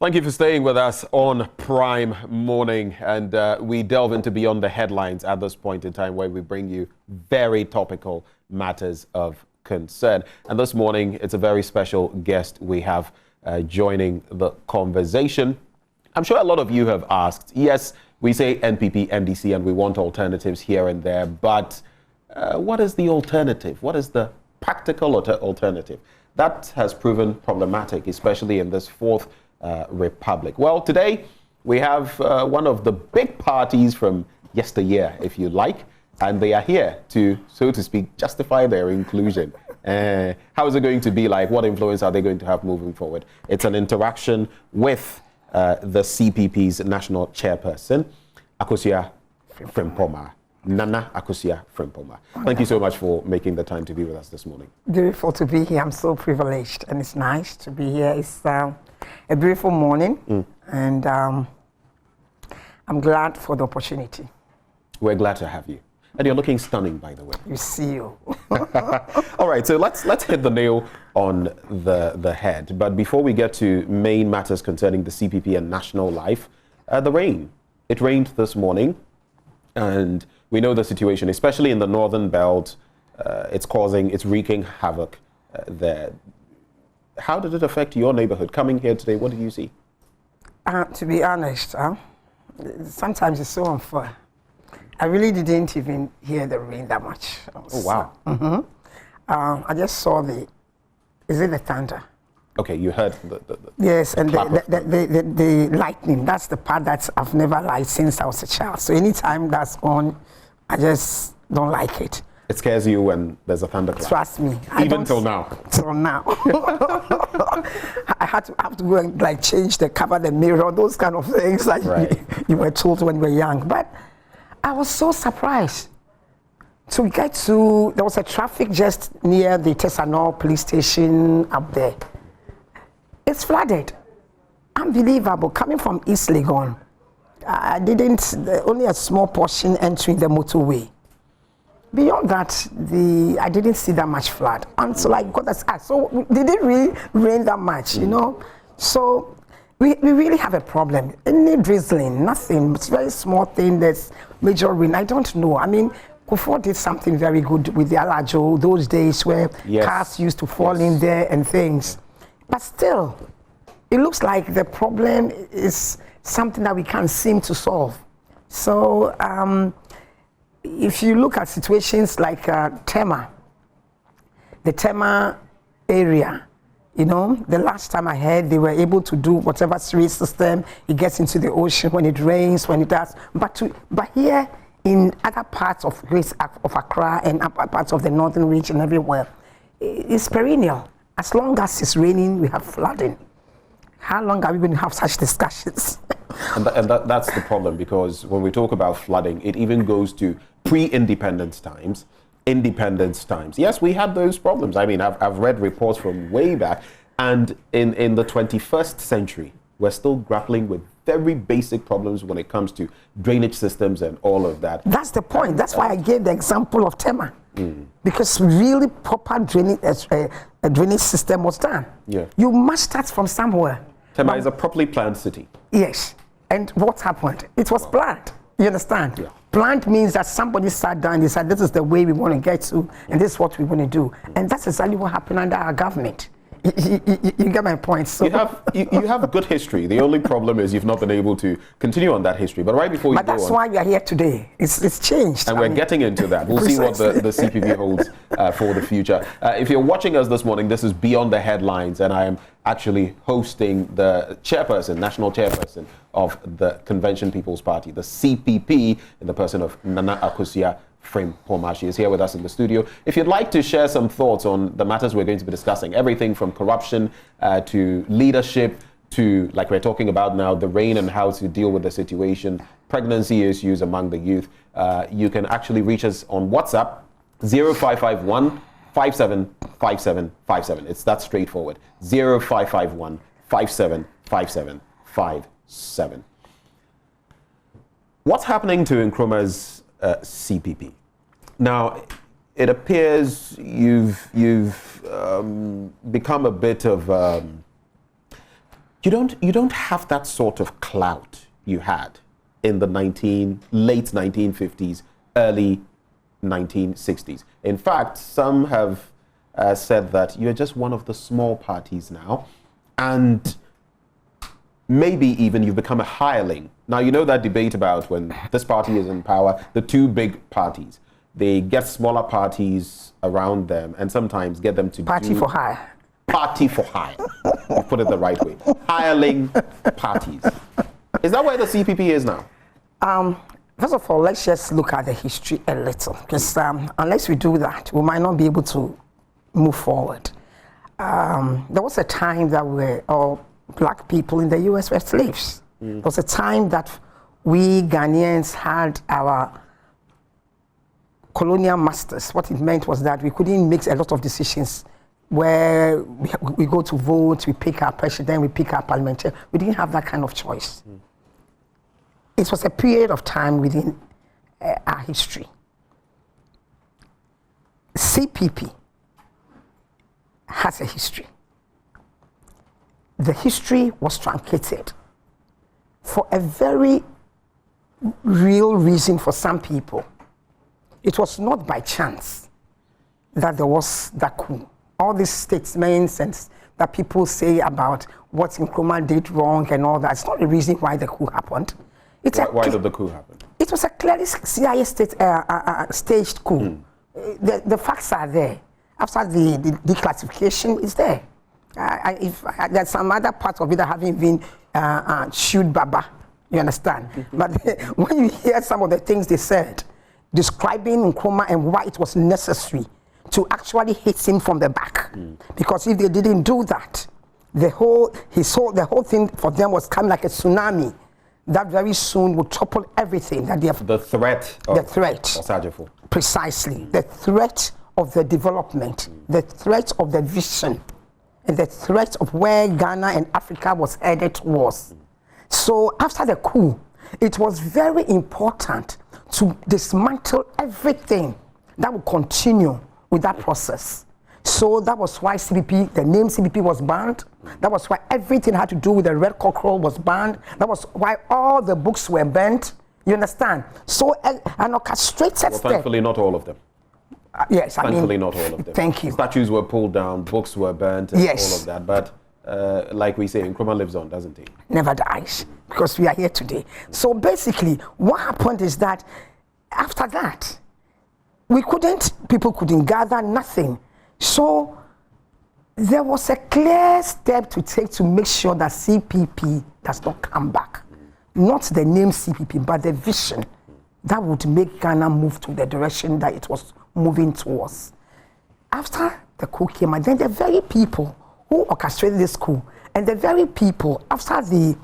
Thank you for staying with us on Prime Morning, and we delve into Beyond the Headlines at this point in time where we bring you very topical matters of concern. And this morning, it's a very special guest we have joining the conversation. I'm sure a lot of you have asked, yes, we say NPP, NDC, and we want alternatives here and there, but what is the alternative? What is the practical alternative? That has proven problematic, especially in this fourth republic. Well, today we have one of the big parties from yesteryear, if you like, and they are here to, so to speak, justify their inclusion. How is it going to be like? What influence are they going to have moving forward? It's an interaction with the CPP's national chairperson, Akosua Frimpong. Nana Akosua Frimpong. Thank you so much for making the time to be with us this morning. Beautiful to be here. I'm so privileged, and it's nice to be here. It's a beautiful morning, and I'm glad for the opportunity. We're glad to have you. And you're looking stunning, by the way. You see you. All right, so let's hit the nail on the head. But before we get to main matters concerning the CPP and national life, the rain. It rained this morning, and we know the situation, especially in the northern belt. It's wreaking havoc there. How did it affect your neighborhood? Coming here today, what did you see? To be honest, sometimes it's so unfair. I really didn't even hear the rain that much. Oh, wow. I just saw is it the thunder? Okay, you heard the yes, and the lightning. That's the part that I've never liked since I was a child. So anytime that's on, I just don't like it. It scares you when there's a thunderclap? Trust me. Even till now? Till now. I have to go and change the cover, the mirror, those kind of things like you were told when you were young. But I was so surprised to get to, there was a traffic just near the Tessanol police station up there. It's flooded. Unbelievable. Coming from East Legon, only a small portion entering the motorway. Beyond that, I didn't see that much flood until I got that. So did it really rain that much, you know? So we really have a problem. Any drizzling, nothing. It's a very small thing. There's major rain. I don't know. I mean, Kufo did something very good with the Alajo, those days where cars used to fall in there and things. But still, it looks like the problem is something that we can't seem to solve. So, if you look at situations like Tema, the Tema area, you know, the last time I heard they were able to do whatever sewage system, it gets into the ocean when it rains, when it does. But here in other parts of Accra and upper parts of the northern region, everywhere, it's perennial. As long as it's raining, we have flooding. How long are we going to have such discussions? And that's the problem, because when we talk about flooding, it even goes to pre-independence times, independence times. Yes, we had those problems. I mean, I've read reports from way back, and in the 21st century, we're still grappling with very basic problems when it comes to drainage systems and all of that. That's the point. That's why I gave the example of Tema. Because really proper drainage system was done. Yeah. You must start from somewhere. Tema is a properly planned city. Yes. And what happened? It was planned. You understand? Yeah. Planned means that somebody sat down and they said, this is the way we want to get to, and this is what we want to do. And that's exactly what happened under our government. You get my point. So you have good history. The only problem is you've not been able to continue on that history. But right before you go on... But that's why we are here today. It's changed. And we're getting into that. We'll see what the CPP holds for the future. If you're watching us this morning, this is Beyond the Headlines, and I am actually hosting the chairperson, national chairperson of the Convention People's Party, the CPP, in the person of Nana Akosua Frimpong. She is here with us in the studio. If you'd like to share some thoughts on the matters we're going to be discussing, everything from corruption to leadership to, like we're talking about now, the rain and how to deal with the situation, pregnancy issues among the youth, you can actually reach us on WhatsApp, 0551 575757. It's that straightforward. 0551 575757. What's happening to Nkrumah's CPP? Now, it appears you've become a bit of You don't have that sort of clout you had in the late 1950s, early 1960s. In fact, some have said that you're just one of the small parties now, and maybe even you've become a hireling. Now, you know that debate about when this party is in power, the two big parties, they get smaller parties around them and sometimes get them to Party for hire. Party for hire. You put it the right way. Hireling parties. Is that where the CPP is now? First of all, let's just look at the history a little, because unless we do that, we might not be able to move forward. There was a time that all black people in the US were slaves. There was a time that we Ghanaians had our colonial masters. What it meant was that we couldn't make a lot of decisions where we go to vote, we pick our president, we pick our parliamentarian. We didn't have that kind of choice. It was a period of time within our history. CPP has a history. The history was truncated for a very real reason for some people. It was not by chance that there was that coup. All these statements and that people say about what Nkrumah did wrong and all that, it's not the reason why the coup happened. Why did the coup happen? It was a clearly CIA staged coup. The facts are there. After the declassification, it's there. If there's some other part of it that haven't been chewed baba, you understand? But when you hear some of the things they said, describing Nkrumah and why it was necessary to actually hit him from the back, because if they didn't do that, the whole thing for them was coming like a tsunami that very soon would topple everything that they have. The threat. Of Precisely. The threat of the development, the threat of the vision, and the threat of where Ghana and Africa was headed towards. So after the coup, it was very important to dismantle everything that would continue with that process. So that was why CPP, the name CPP was banned. That was why everything had to do with the red cockerel was banned. That was why all the books were burnt. You understand? So an orchestrated step. Thankfully, not all of them. Yes, thankfully, not all of them. Thank you. Statues were pulled down, books were burnt, and all of that. But like we say, Nkrumah lives on, doesn't he? Never dies, because we are here today. So basically, what happened is that after that, people couldn't gather, nothing. So there was a clear step to take to make sure that CPP does not come back. Not the name CPP, but the vision that would make Ghana move to the direction that it was moving towards. After the coup came, and then the very people who orchestrated this coup, and the very people after the,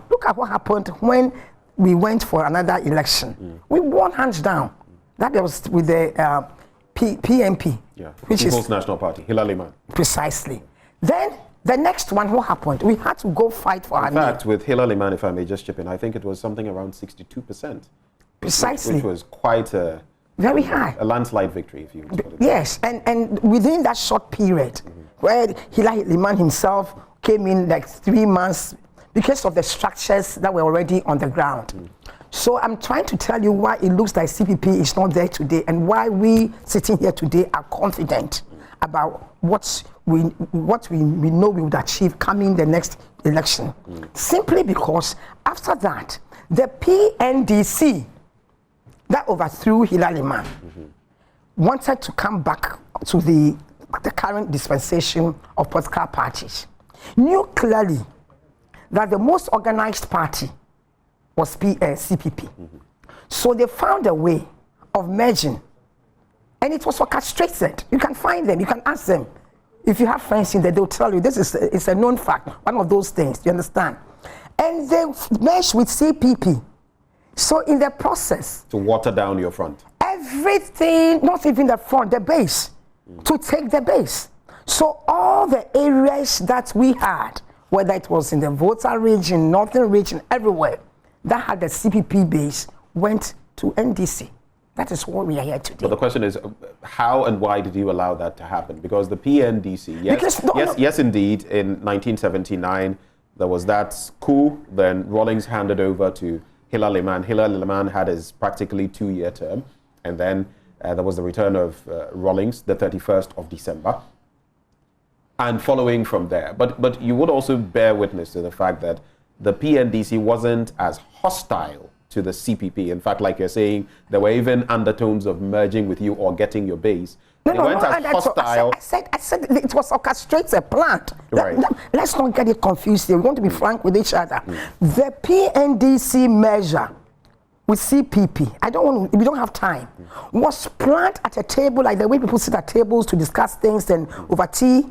look at what happened when we went for another election. We won hands down. That was with the PNP. Yeah, People's National Party, Hilary Man. Precisely. Then the next one, what happened? We had to go fight for our name. In fact, with Hilary Man, if I may just chip in, I think it was something around 62%. Precisely. Which was quite a... Very high. A landslide victory, if you would put it. Yes, and within that short period, where Hilary Man himself came in like 3 months because of the structures that were already on the ground. So I'm trying to tell you why it looks like CPP is not there today, and why we sitting here today are confident about what we know we would achieve coming the next election. Simply because after that, the PNDC that overthrew Hilary Man wanted to come back to the current dispensation of political parties, knew clearly that the most organized party was CPP. So they found a way of merging, and it was orchestrated. You can find them, you can ask them. If you have friends in there, they'll tell you it's a known fact, one of those things, you understand? And they merged with CPP. So in the process, to water down your front. Everything, not even the front, the base, to take the base. So all the areas that we had, whether it was in the Volta region, Northern region, everywhere, that had the CPP base, went to NDC. That is what we are here today. But the question is, how and why did you allow that to happen? Because the PNDC, yes, indeed, in 1979, There was that coup. Then Rawlings handed over to Hilal Liman. Hilal Liman had his practically 2-year term. And then there was the return of Rawlings, the 31st of December. And following from there. But you would also bear witness to the fact that the PNDC wasn't as hostile to the CPP. In fact, like you're saying, there were even undertones of merging with you or getting your base. They weren't as hostile. I said it was orchestrated, planned. Right. Let's not get it confused here. We want to be frank with each other. The PNDC measure with CPP, we don't have time, was planned at a table, like the way people sit at tables to discuss things and over tea,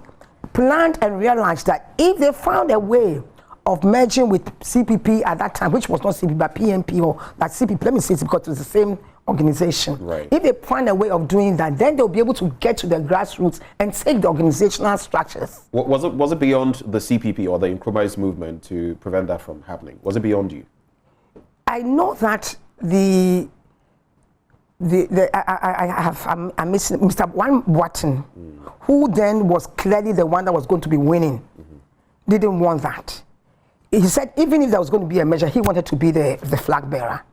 planned and realized that if they found a way of merging with CPP at that time, which was not CPP but PNP or that CPP, let me say it because it was the same organization. Right. If they find a way of doing that, then they'll be able to get to the grassroots and take the organizational structures. Was it beyond the CPP or the Nkrumah's movement to prevent that from happening? Was it beyond you? I know that I missing Mr. One Watson, who then was clearly the one that was going to be winning, didn't want that. He said even if there was going to be a measure, he wanted to be the flag bearer.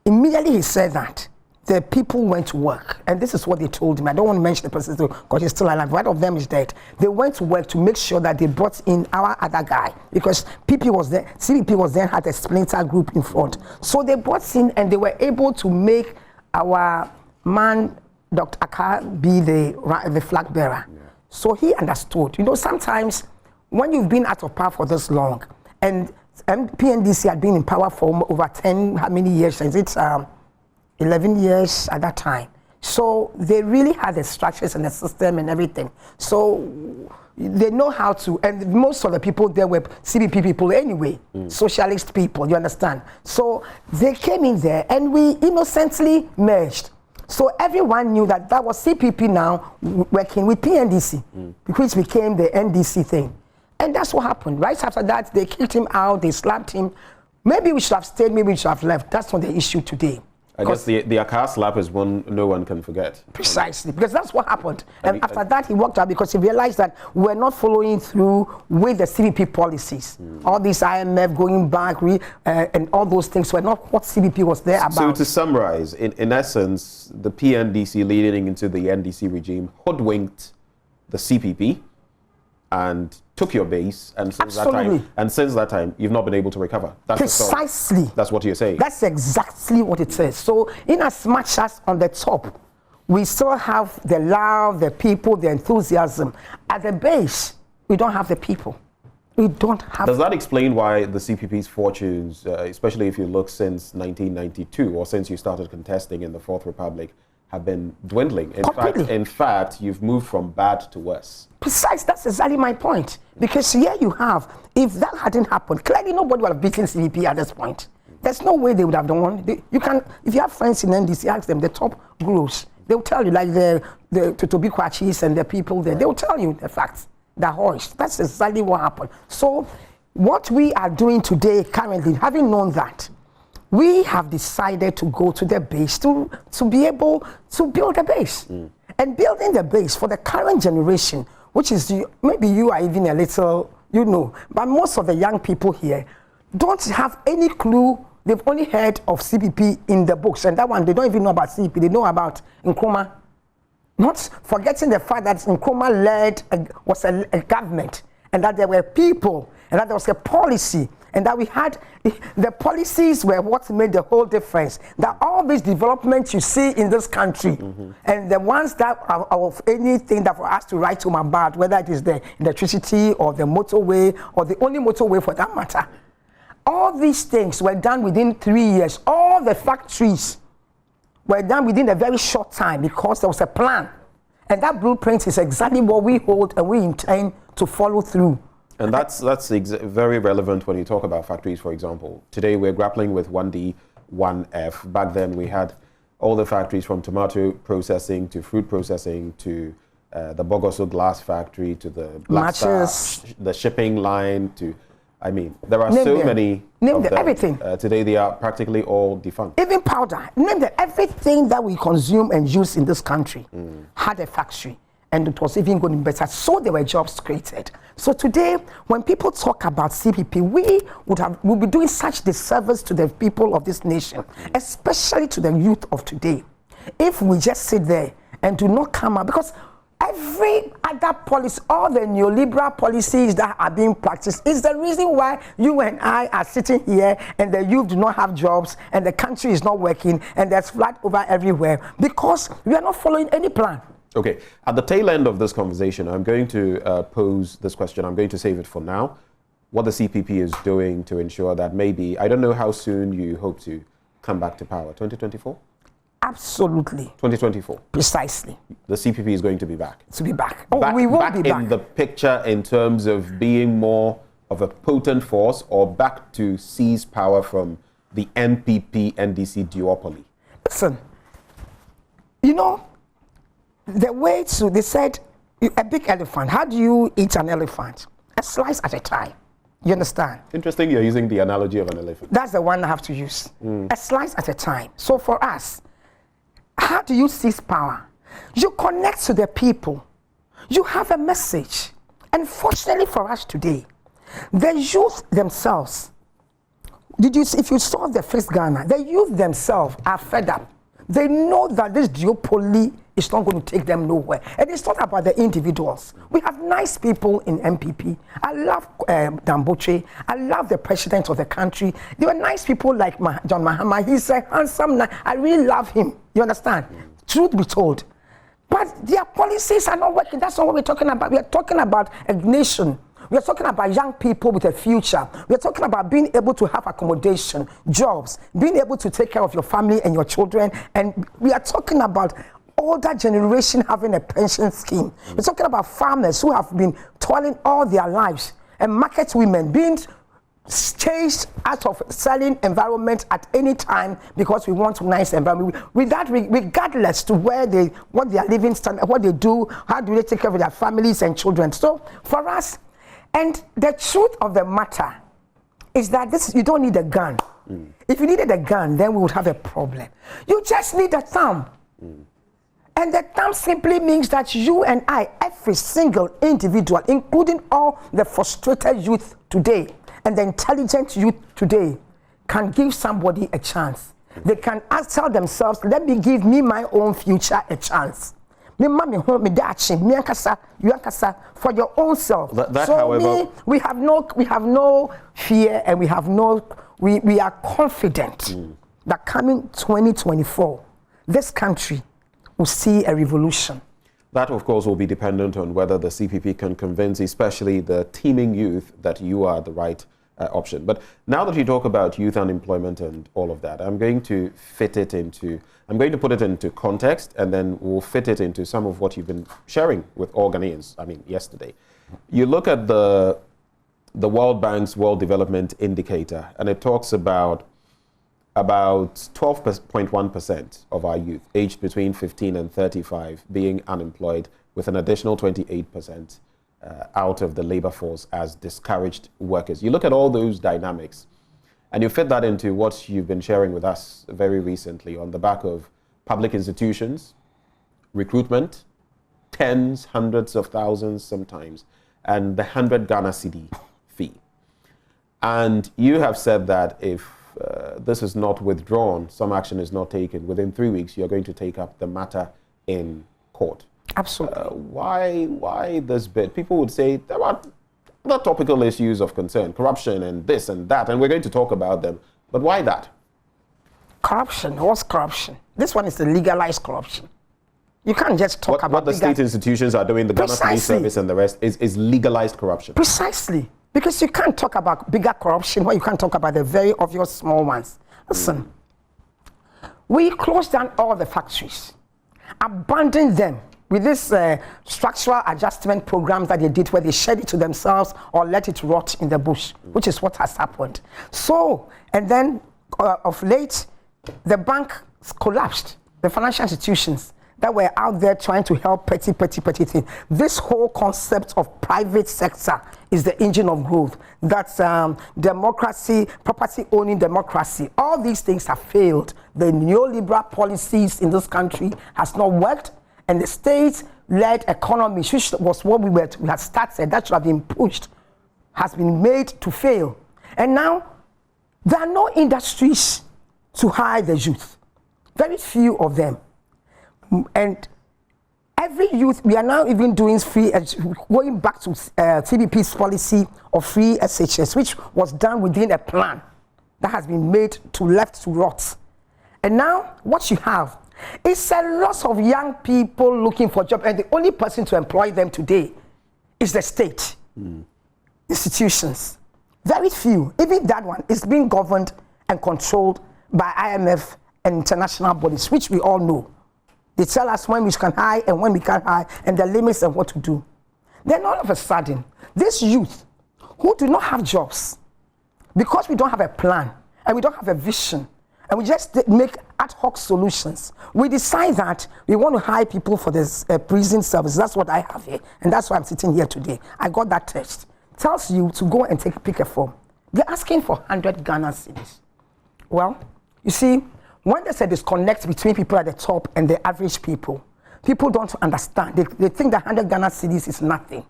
Immediately he said that, the people went to work. And this is what they told him. I don't want to mention the person because he's still alive. One of them is dead. They went to work to make sure that they brought in our other guy because CPP was then had a splinter group in front. So they brought in and they were able to make our man, Dr. Akar, be the flag bearer. Yeah. So he understood. You know, sometimes when you've been out of power for this long, and PNDC had been in power for over 10, how many years? Is it 11 years at that time? So they really had the structures and the system and everything. So they know how to, and most of the people there were CPP people anyway, socialist people, you understand? So they came in there and we innocently merged. So everyone knew that that was CPP now working with PNDC, which became the NDC thing. And that's what happened. Right after that, they kicked him out, they slapped him. Maybe we should have stayed, maybe we should have left. That's not the issue today. I guess the Akar slap is one no one can forget. Precisely, because that's what happened. And after that, he walked out because he realized that we're not following through with the CPP policies. All this IMF going back and all those things were not what CPP was there about. So to summarize, in essence, the PNDC leading into the NDC regime hoodwinked the CPP and took your base, and since that time, you've not been able to recover. That's precisely. That's what you're saying. That's exactly what it says. So, in as much as on the top, we still have the love, the people, the enthusiasm. At the base, we don't have the people. We don't have. Does that explain why the CPP's fortunes, especially if you look since 1992 or since you started contesting in the Fourth Republic, have been dwindling? In fact, you've moved from bad to worse. Precise, that's exactly my point. Because here you have, if that hadn't happened, clearly nobody would have beaten CPP at this point. There's no way they would have done one. You can, if you have friends in NDC, ask them, the top gurus, they'll tell you, like the Totobi Kwachis and the people there, they'll tell you the facts, the hoist. That's exactly what happened. So what we are doing today, currently, having known that, we have decided to go to the base to be able to build a base. And building the base for the current generation, which is, maybe you are even a little, but most of the young people here don't have any clue. They've only heard of CPP in the books, and that one, they don't even know about CPP, they know about Nkrumah. Not forgetting the fact that Nkrumah was a government, and that there were people, and that there was a policy, and that we had, the policies were what made the whole difference. That all these developments you see in this country, and the ones that are of anything that for us to write home about, whether it is the electricity or the motorway, or the only motorway for that matter, all these things were done within 3 years. All the factories were done within a very short time because there was a plan. And that blueprint is exactly what we hold and we intend to follow through. And that's very relevant when you talk about factories, for example. Today we're grappling with 1D, 1F. Back then we had all the factories from tomato processing to fruit processing to the Bogoso glass factory to the Black Star, the shipping line to, I mean, there are so many of them. Everything. Today they are practically all defunct. Even powder. Name them. Everything that we consume and use in this country had a factory. and it was even going better. So there were jobs created. So today, when people talk about CPP, we'll be doing such disservice to the people of this nation, especially to the youth of today, if we just sit there and do not come out. Because every other policy, all the neoliberal policies that are being practiced is the reason why you and I are sitting here and the youth do not have jobs and the country is not working and there's flood over everywhere, because we are not following any plan. Okay, at the tail end of this conversation, I'm going to pose this question. I'm going to save it for now. What the CPP is doing to ensure that maybe, I don't know how soon you hope to come back to power, 2024? Absolutely. 2024? Precisely. The CPP is going to be back? To be back. Oh, we will be back. In the picture in terms of being more of a potent force, or back to seize power from the NPP, NDC duopoly? Listen, you know, the way to, they said, a big elephant, how do you eat an elephant? A slice at a time. You understand? Interesting you're using the analogy of an elephant. That's the one I have to use. A slice at a time. So for us, how do you seize power? You connect to the people. You have a message. And fortunately for us today, the youth themselves, if you saw the first Ghana, the youth themselves are fed up. They know that this duopoly is not going to take them nowhere. And it's not about the individuals. We have nice people in MPP. I love Damboche. I love the president of the country. There were nice people like John Mahama. He's a handsome man. I really love him. You understand? Truth be told. But their policies are not working. That's not what we're talking about. We are talking about a nation. We are talking about young people with a future. We are talking about being able to have accommodation, jobs, being able to take care of your family and your children. And we are talking about older generation having a pension scheme. We're talking about farmers who have been toiling all their lives, and market women being changed out of selling environment at any time because we want a nice environment. With that, regardless to what their living standard, what they do, how do they take care of their families and children. So for us, and the truth of the matter is that you don't need a gun. If you needed a gun, then we would have a problem. You just need a thumb. And the thumb simply means that you and I, every single individual, including all the frustrated youth today and the intelligent youth today, can give somebody a chance. They can tell themselves, let me give me my own future a chance. For your own self. However, we have no fear, and we are confident that coming 2024, this country will see a revolution. That, of course, will be dependent on whether the CPP can convince, especially the teeming youth, that you are the right option. But now that you talk about youth unemployment and all of that, I'm going to put it into context, and then we'll fit it into some of what you've been sharing with all Ghanaians, yesterday. You look at the World Bank's World Development Indicator, and it talks about 12.1% of our youth aged between 15 and 35 being unemployed, with an additional 28% out of the labor force as discouraged workers. You look at all those dynamics, and you fit that into what you've been sharing with us very recently on the back of public institutions, recruitment, tens, hundreds of thousands sometimes, and the 100 Ghana cedi fee. And you have said that if this is not withdrawn, some action is not taken, within 3 weeks, you're going to take up the matter in court. Absolutely. Why this bit? People would say there are the topical issues of concern, corruption and this and that, and we're going to talk about them. But why that? Corruption? What's corruption? This one is the legalized corruption. You can't just talk about what the state institutions are doing, the Ghana Police Service and the rest, is legalized corruption. Precisely. Because you can't talk about bigger corruption when you can't talk about the very obvious small ones. Listen, we closed down all the factories, abandoned them with this structural adjustment programs that they did, where they shed it to themselves or let it rot in the bush, which is what has happened. So, and then of late, the bank collapsed, the financial institutions that were out there trying to help petty things. This whole concept of private sector is the engine of growth. That's democracy, property owning democracy. All these things have failed. The neoliberal policies in this country has not worked, and the state led economy, which was what we had started, that should have been pushed, has been made to fail. And now, there are no industries to hire the youth. Very few of them. And every youth, we are now even doing free, going back to CPP's policy of free SHS, which was done within a plan that has been made to left to rot. And now, what you have is a lot of young people looking for jobs, and the only person to employ them today is the state institutions. Very few. Even that one is being governed and controlled by IMF and international bodies, which we all know. They tell us when we can hire and when we can't hire, and the limits and what to do. Then all of a sudden, these youth who do not have jobs, because we don't have a plan and we don't have a vision, and we just make ad hoc solutions, we decide that we want to hire people for this prison service. That's what I have here, and that's why I'm sitting here today. I got that text. Tells you to go and pick a form. They're asking for 100 Ghana cedis. Well, you see, when there's a disconnect between people at the top and the average people, people don't understand. They think that 100 Ghana cedis is nothing.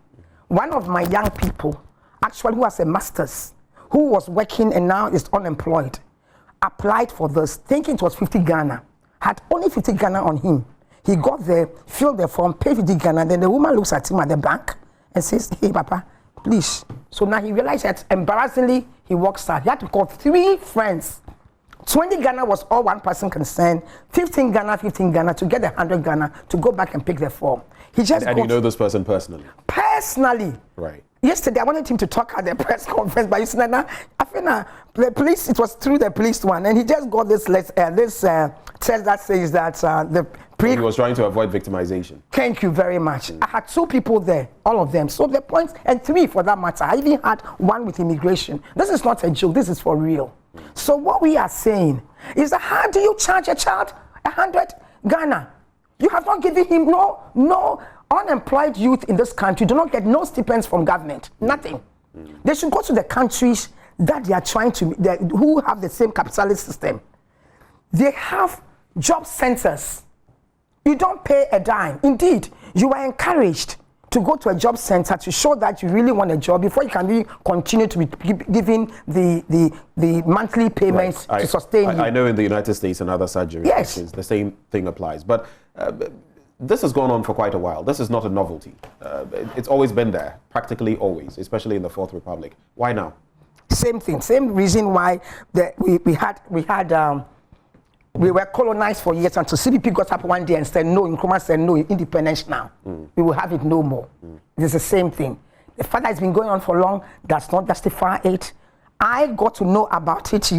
One of my young people, actually who has a master's, who was working and now is unemployed, applied for this, thinking it was 50 Ghana, had only 50 Ghana on him. He got there, filled the form, paid 50 Ghana, then the woman looks at him at the bank and says, hey, Papa, please. So now he realized that embarrassingly, he walks out. He had to call 3 friends. 20 Ghana was all one person concerned, 15 Ghana to get the 100 Ghana to go back and pick the form. He just and you know this person personally? Personally. Right. Yesterday, I wanted him to talk at the press conference, but you see, now, I feel the police, it was through the police one, and he just got this text that says that he was trying to avoid victimization. Thank you very much. I had 2 people there, all of them. So the points, and 3 for that matter. I even had one with immigration. This is not a joke, this is for real. So what we are saying is that how do you charge a child 100 Ghana? You have not given him no unemployed youth in this country do not get no stipends from government, nothing. They should go to the countries that they are trying to, who have the same capitalist system. They have job centers. You don't pay a dime. Indeed, you are encouraged to go to a job center to show that you really want a job before you can continue to be giving the monthly payments to sustain you. I know in the United States and other such jurisdictions, the same thing applies. But this has gone on for quite a while. This is not a novelty. It's always been there, practically always, especially in the Fourth Republic. Why now? Same thing, same reason why we were colonized for years until CPP got up one day and said no, Nkrumah said no, independence now. We will have it no more. It's the same thing. The fact that it's been going on for long does not justify it. I got to know about it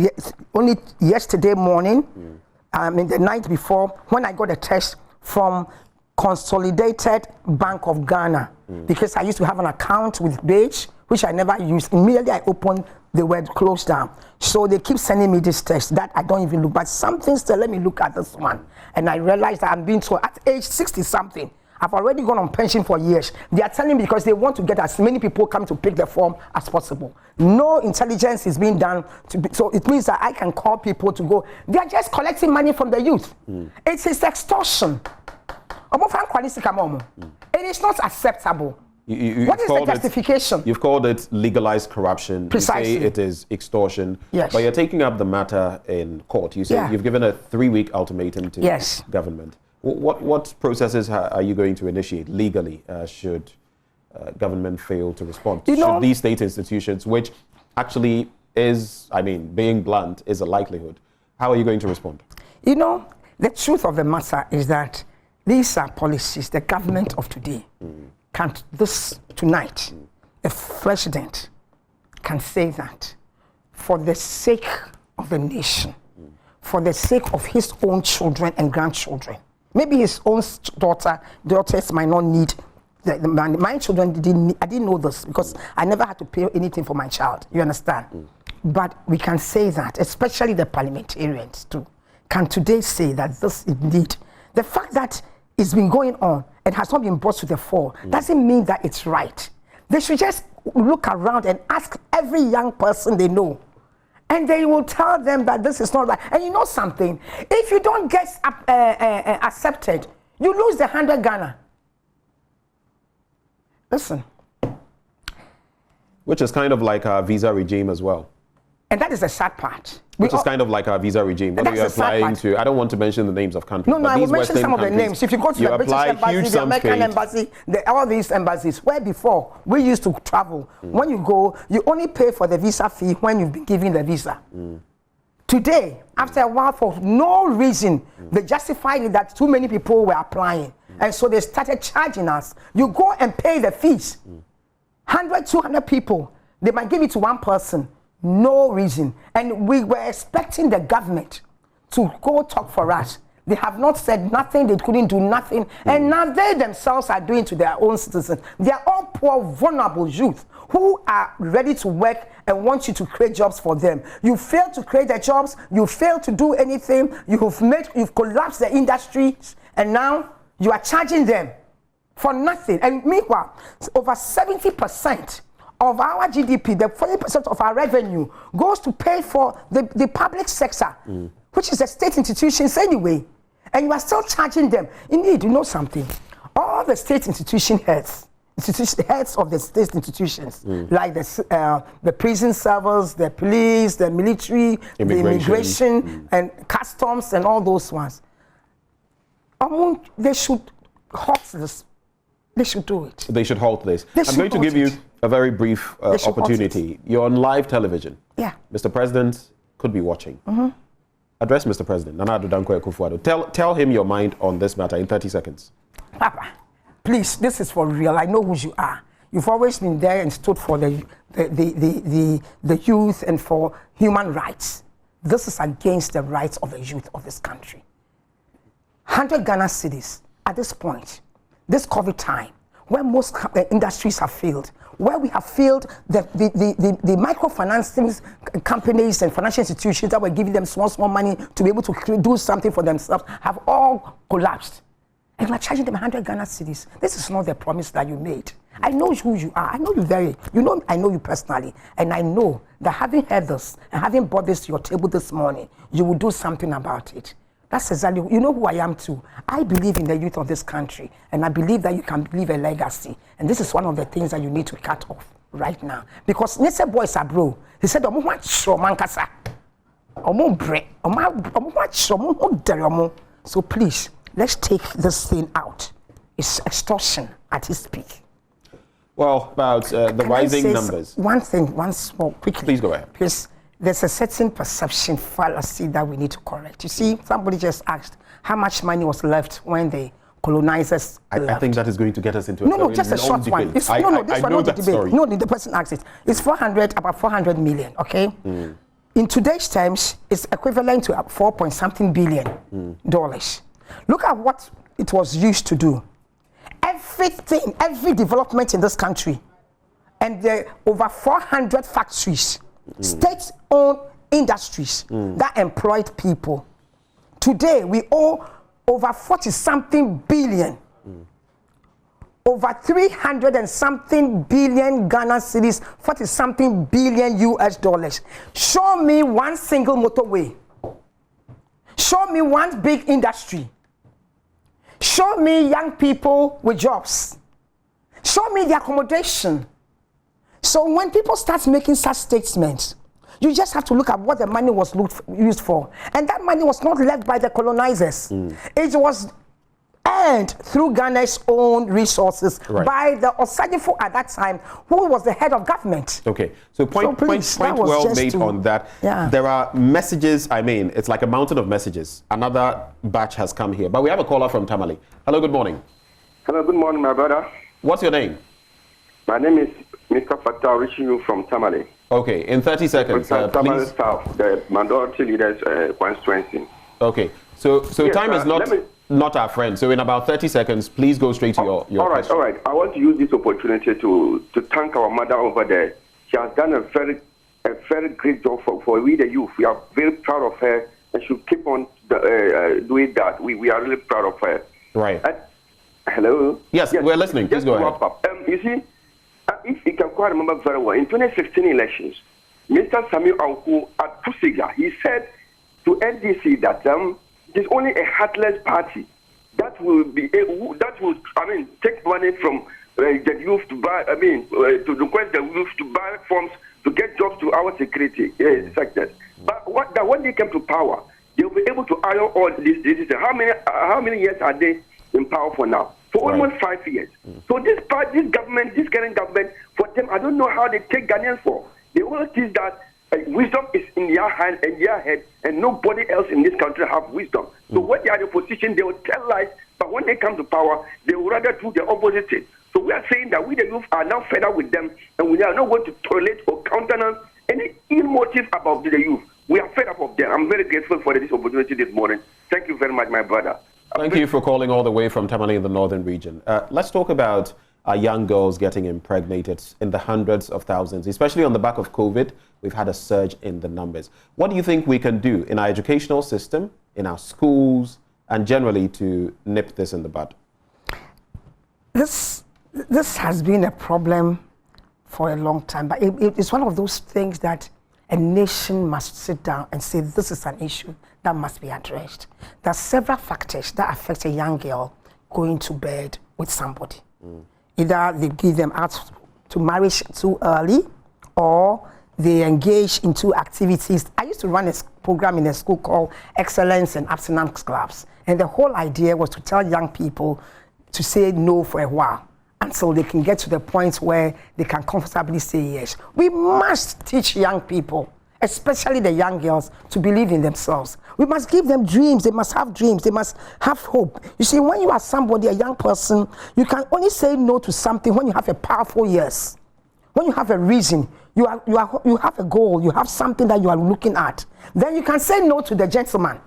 only yesterday morning, in the night before, when I got a text from Consolidated Bank of Ghana, because I used to have an account with Beige, which I never used. Immediately I opened, they were closed down. So they keep sending me this text that I don't even look, but something still, let me look at this one. And I realized that I'm being told at age 60 something, I've already gone on pension for years. They are telling me because they want to get as many people come to pick the form as possible. No intelligence is being done, so it means that I can call people to go. They are just collecting money from the youth. It is extortion. It is not acceptable. What is the justification? You've called it legalized corruption. Precisely. You say it is extortion. Yes. But you're taking up the matter in court. You say you've given a 3-week ultimatum to government. What processes are you going to initiate legally should government fail to respond? Should these state institutions, which actually is, I mean, being blunt, is a likelihood, how are you going to respond? You know, the truth of the matter is that these are policies the government of today tonight, the president can say that for the sake of the nation, for the sake of his own children and grandchildren, maybe his own daughters might not need my children I didn't know this because I never had to pay anything for my child, you understand? But we can say that, especially the parliamentarians too, can today say that this indeed, the fact that it's been going on and has not been brought to the fore doesn't mean that it's right. They should just look around and ask every young person they know, and they will tell them that this is not right. And you know something, if you don't get accepted, you lose the 100 Ghana. Listen. Which is kind of like a visa regime as well. And that is the sad part. Which is kind of like a visa regime. What are you applying to? I don't want to mention the names of countries. No, I will mention some of the names. If you go to the British Embassy, the American Embassy, all these embassies, where before we used to travel, when you go, you only pay for the visa fee when you've been given the visa. Today, after a while, for no reason, they justified it that too many people were applying. And so they started charging us. You go and pay the fees. 100, 200 people, they might give it to one person. No reason. And we were expecting the government to go talk for us. They have not said nothing, they couldn't do nothing. And now they themselves are doing to their own citizens. They are all poor, vulnerable youth who are ready to work and want you to create jobs for them. You fail to create the jobs, you fail to do anything, you've collapsed the industries, and now you are charging them for nothing. And meanwhile, over 70% of our GDP, the 40% of our revenue goes to pay for the public sector, which is the state institutions anyway. And you are still charging them. Indeed, you know something. All the state institution heads of the state institutions, like the prison servers, the police, the military, the immigration and customs and all those ones, they should halt this. They should do it. They should halt this. I'm going to give you a very brief opportunity. You're on live television. Yeah. Mr. President could be watching. Address Mr. President. Nana Addo Dankwa Akufo-Addo. Tell him your mind on this matter in 30 seconds. Papa, please, this is for real. I know who you are. You've always been there and stood for the youth and for human rights. This is against the rights of the youth of this country. 100 Ghana cities at this point, this COVID time, where most industries have failed, where we have failed the microfinancing companies and financial institutions that were giving them small money to be able to do something for themselves, have all collapsed. And we're charging them 100 Ghana cedis. This is not the promise that you made. I know who you are. I know you I know you personally. And I know that having heard this and having brought this to your table this morning, you will do something about it. That's exactly, you know who I am too. I believe in the youth of this country, and I believe that you can leave a legacy. And this is one of the things that you need to cut off right now. Because Nese boys are bro. He said, so please, let's take this thing out. It's extortion at its peak. Well, about the rising numbers. One thing, once more quickly. Please go ahead. Because there's a certain perception fallacy that we need to correct. You see, somebody just asked how much money was left when the colonizers left. I think that is going to get us into a just a short one. This one not the debate. Story. No, the person asked it. It's about 400 million, okay? In today's terms, it's equivalent to 4-point-something billion dollars. Look at what it was used to do. Every development in this country, and there are over 400 factories, state-owned industries that employed people. Today, we owe over 40-something billion, over 300 and something billion Ghana cedis, 40-something billion US dollars. Show me one single motorway. Show me one big industry. Show me young people with jobs. Show me the accommodation. So when people start making such statements, you just have to look at what the money was used for. And that money was not left by the colonizers. It was earned through Ghana's own resources by the Osadifo at that time, who was the head of government. Okay, so point well made on that. Yeah. There are messages, it's like a mountain of messages. Another batch has come here. But we have a caller from Tamale. Hello, good morning. Hello, good morning, my brother. What's your name? My name is Mr. Fatah, reaching you from Tamale. Okay, in 30 seconds, Tamale please. South, the minority leaders constituency. Okay, so yes, time is not our friend. So in about 30 seconds, please go straight to your question. All right. I want to use this opportunity to thank our mother over there. She has done a very great job for we the youth. We are very proud of her, and she'll keep on doing that. We are really proud of her. Right. Hello? Yes, we're listening. Please go ahead. You see, if you can quite remember very well, in 2016 elections, Mr. Samuel Anku at Pusiga, he said to NDC that there's only a heartless party that will take money from the youth to buy, to request the youth to buy forms to get jobs to our security sectors. But when they came to power, they'll be able to iron all this. How many years are they in power for now? For almost 5 years. So this current government, for them, I don't know how they take Ghanaians for. They always think that wisdom is in their hand and their head, and nobody else in this country have wisdom. So when they are in a position, they will tell lies, but when they come to power, they will rather do the opposite thing. So we are saying that we, the youth, are now fed up with them, and we are not going to tolerate or countenance any ill motive about the youth. We are fed up of them. I'm very grateful for this opportunity this morning. Thank you very much, my brother. Thank you for calling all the way from Tamale in the northern region. Let's talk about our young girls getting impregnated in the hundreds of thousands, especially on the back of COVID. We've had a surge in the numbers. What do you think we can do in our educational system, in our schools, and generally to nip this in the bud? This has been a problem for a long time, but it's one of those things that a nation must sit down and say this is an issue that must be addressed. There are several factors that affect a young girl going to bed with somebody. Either they give them out to marriage too early, or they engage into activities. I used to run a program in a school called Excellence and Abstinence Clubs, and the whole idea was to tell young people to say no for a while until they can get to the point where they can comfortably say yes. We must teach young people, especially the young girls, to believe in themselves. We must give them dreams. They must have dreams. They must have hope. You see, when you are somebody, a young person, you can only say no to something when you have a powerful yes. When you have a reason, you have a goal, you have something that you are looking at. Then you can say no to the gentleman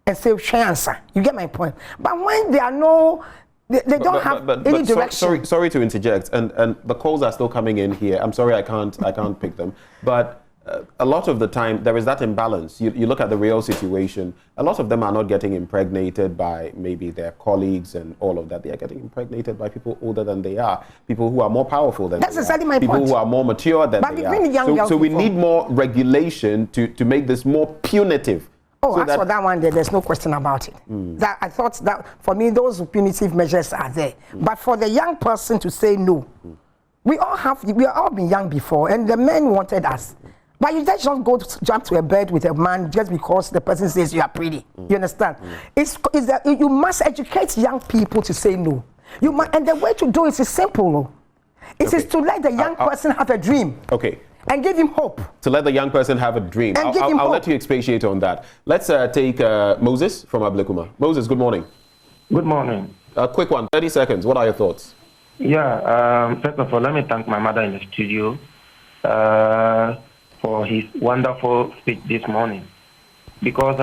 and say, answer. You get my point. But when there are no, they don't have any direction. Sorry to interject, and the calls are still coming in here. I'm sorry I can't pick them. But a lot of the time there is that imbalance. You look at the real situation. A lot of them are not getting impregnated by maybe their colleagues and all of that. They are getting impregnated by people older than they are, people who are more powerful than That's they exactly are, my people point. who are more mature than they are. So we need more regulation to make this more punitive. Oh, as for that one, there's no question about it. That I thought that for me, those punitive measures are there. But for the young person to say no, we all been young before, and the men wanted us. But you just don't go to jump to a bed with a man just because the person says you are pretty. You understand? It's that you must educate young people to say no. And the way to do it is simple. It is to let the young person have a dream. Okay. And give him hope. To let the young person have a dream. I'll let you expatiate on that. Let's take Moses from Ablekuma. Moses, good morning. Good morning. A quick one, 30 seconds. What are your thoughts? Yeah, first of all, let me thank my mother in the studio for his wonderful speech this morning. Because,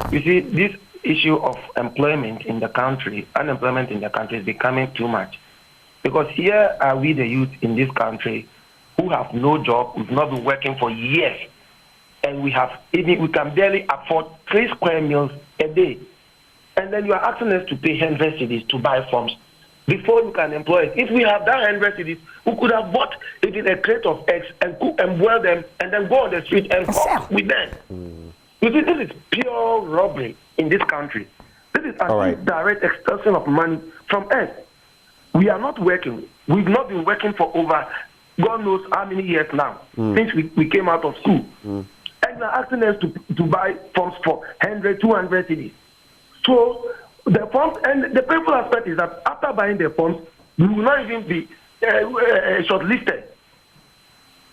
you see, this issue of unemployment in the country is becoming too much. Because here are we, the youth in this country, who have no job, we've not been working for years, and we can barely afford 3 square meals a day. And then you are asking us to pay 100 cedis to buy forms before you can employ us. If we have that 100 cedis, we could have bought even a crate of eggs and cook and boil them and then go on the street and cook with them. You see, this is pure robbery in this country. This is an direct extortion of money from us. We are not working. We've not been working for over God knows how many years now, since we came out of school. And they're asking us to buy forms for 100, 200 cedis. So the forms, and the painful aspect is that after buying the forms, you will not even be shortlisted.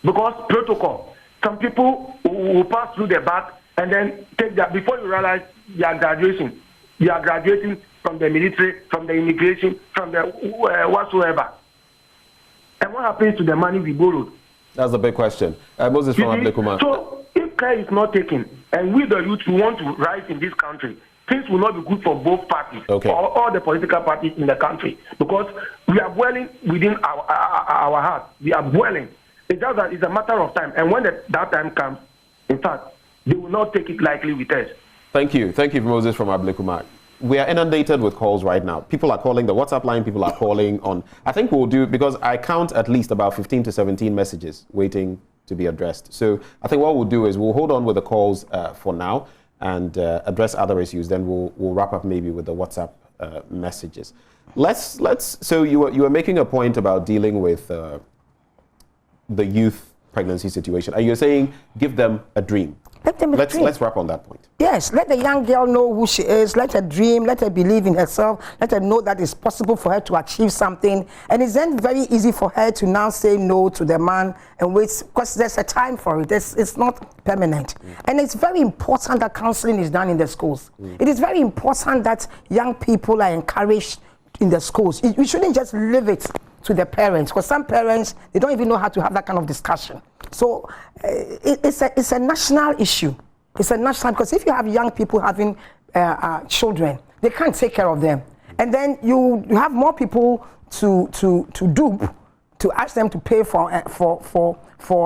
Because protocol, some people will pass through the back and then take that, before you realize you are graduating. You are graduating from the military, from the immigration, from the whatsoever. And what happens to the money we borrowed? That's the big question. Moses from Ablekuma. So if care is not taken, and we the youth, we want to rise in this country, things will not be good for both parties, or all the political parties in the country, because we are boiling within our heart. We are boiling. It's just that it's a matter of time. And when that time comes, in fact, they will not take it lightly with us. Thank you. Thank you, Moses from Ablekuma. We are inundated with calls right now. People are calling the WhatsApp line. People are calling on. I think we'll do, because I count at least about 15 to 17 messages waiting to be addressed. So I think what we'll do is we'll hold on with the calls for now and address other issues. Then we'll wrap up maybe with the WhatsApp messages. So you were making a point about dealing with the youth pregnancy situation, and you're saying give them a dream. Let them dream. Let's wrap on that point. Yes, let the young girl know who she is. Let her dream. Let her believe in herself. Let her know that it's possible for her to achieve something. And it's then very easy for her to now say no to the man and wait, because there's a time for it. It's not permanent. And it's very important that counseling is done in the schools. It is very important that young people are encouraged in the schools. We shouldn't just leave it to the parents, because some parents, they don't even know how to have that kind of discussion. So it's a national issue. It's a national, because if you have young people having children, they can't take care of them. And then you have more people to dupe, to ask them to pay for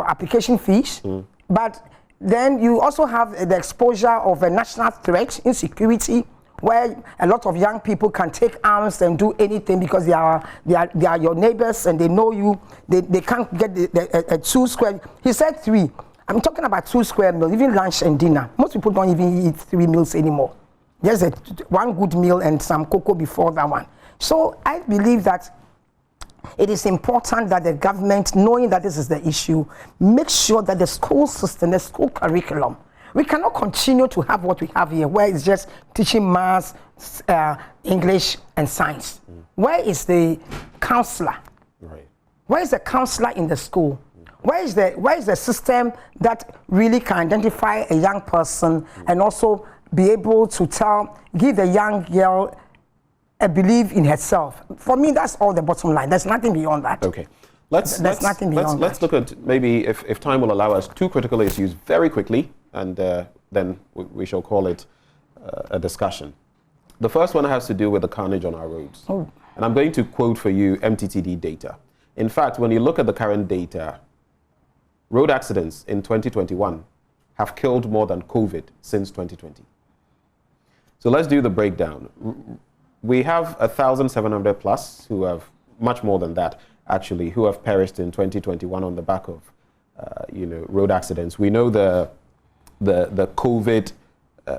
application fees. But then you also have the exposure of a national threat, insecurity, where a lot of young people can take arms and do anything because they are your neighbors and they know you. They can't get a 2 square. He said 3. I'm talking about 2 square meals, even lunch and dinner. Most people don't even eat 3 meals anymore. There's one good meal and some cocoa before that one. So I believe that it is important that the government, knowing that this is the issue, make sure that the school system, the school curriculum, we cannot continue to have what we have here, where it's just teaching maths, English, and science. Where is the counselor? Right. Where is the counselor in the school? Where is the system that really can identify a young person and also be able to give the young girl a belief in herself? For me, that's all the bottom line. There's nothing beyond that. Okay. Let's look at, maybe if time will allow us, 2 critical issues very quickly, and then we shall call it a discussion. The first one has to do with the carnage on our roads. Oh. And I'm going to quote for you MTTD data. In fact, when you look at the current data, road accidents in 2021 have killed more than COVID since 2020. So let's do the breakdown. We have 1,700 plus who have, much more than that actually, who have perished in 2021 on the back of road accidents. We know the COVID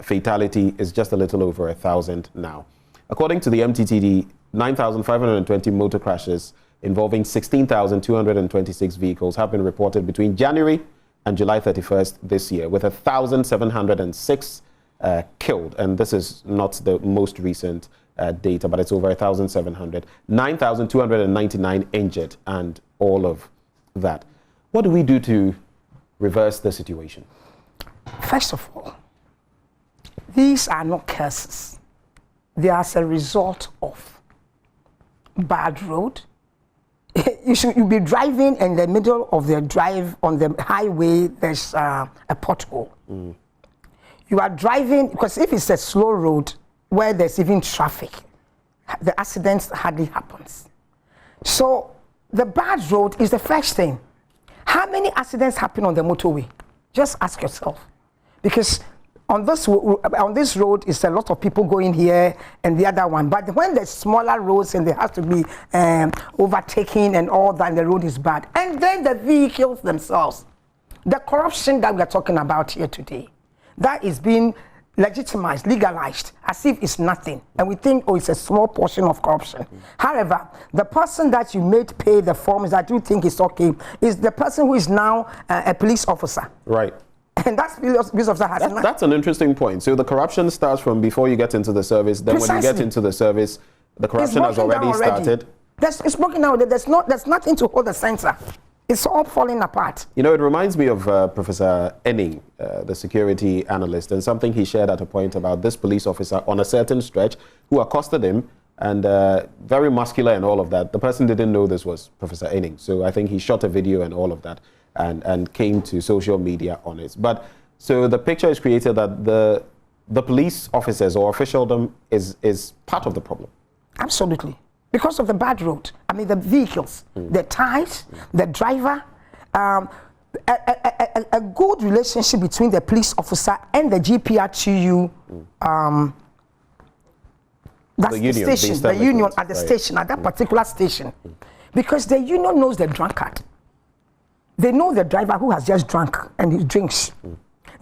fatality is just a little over 1,000 now. According to the MTTD, 9,520 motor crashes involving 16,226 vehicles have been reported between January and July 31st this year, with 1,706 killed. And this is not the most recent data, but it's over 1,700. 9,299 injured, and all of that. What do we do to reverse the situation? First of all, these are not curses. They are as a result of bad road. You'll be driving in the middle of the drive on the highway, there's a pothole. You are driving, because if it's a slow road where there's even traffic, the accidents hardly happens. So the bad road is the first thing. How many accidents happen on the motorway? Just ask yourself. Because on this road is a lot of people going here and the other one. But when there's smaller roads and they have to be overtaken and all that, the road is bad. And then the vehicles themselves. The corruption that we are talking about here today, that is being legitimized, legalized, as if it's nothing. And we think, oh, it's a small portion of corruption. However, the person that you made pay the forms that you think is okay is the person who is now a police officer. Right. And that's police officer has that's an interesting point. So the corruption starts from before you get into the service. Then Precisely. When you get into the service, the corruption has already started. It's working out. There's nothing to hold the censor. It's all falling apart. You know, it reminds me of Professor Enning, the security analyst, and something he shared at a point about this police officer on a certain stretch who accosted him, and very muscular and all of that. The person didn't know this was Professor Enning, so I think he shot a video and all of that, and came to social media on it. But so the picture is created that the police officers or officialdom is part of the problem. Absolutely. Because of the bad road. I mean, the vehicles, the tires, the driver, a good relationship between the police officer and the GPRTU, that's the station, the union at the station, at that particular station. Because the union knows the drunkard. They know the driver who has just drunk and he drinks.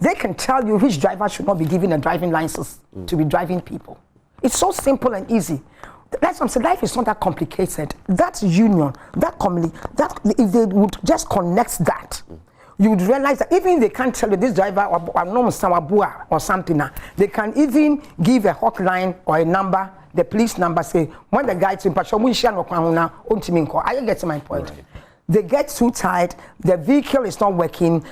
They can tell you which driver should not be given a driving license to be driving people. It's so simple and easy. That's what I'm saying. Life is not that complicated. That union, that community, that if they would just connect that, you would realize that even if they can't tell you this driver or something, they can even give a hotline or a number, the police number, say when the guy to are you getting my point? Right. They get too tired, the vehicle is not working,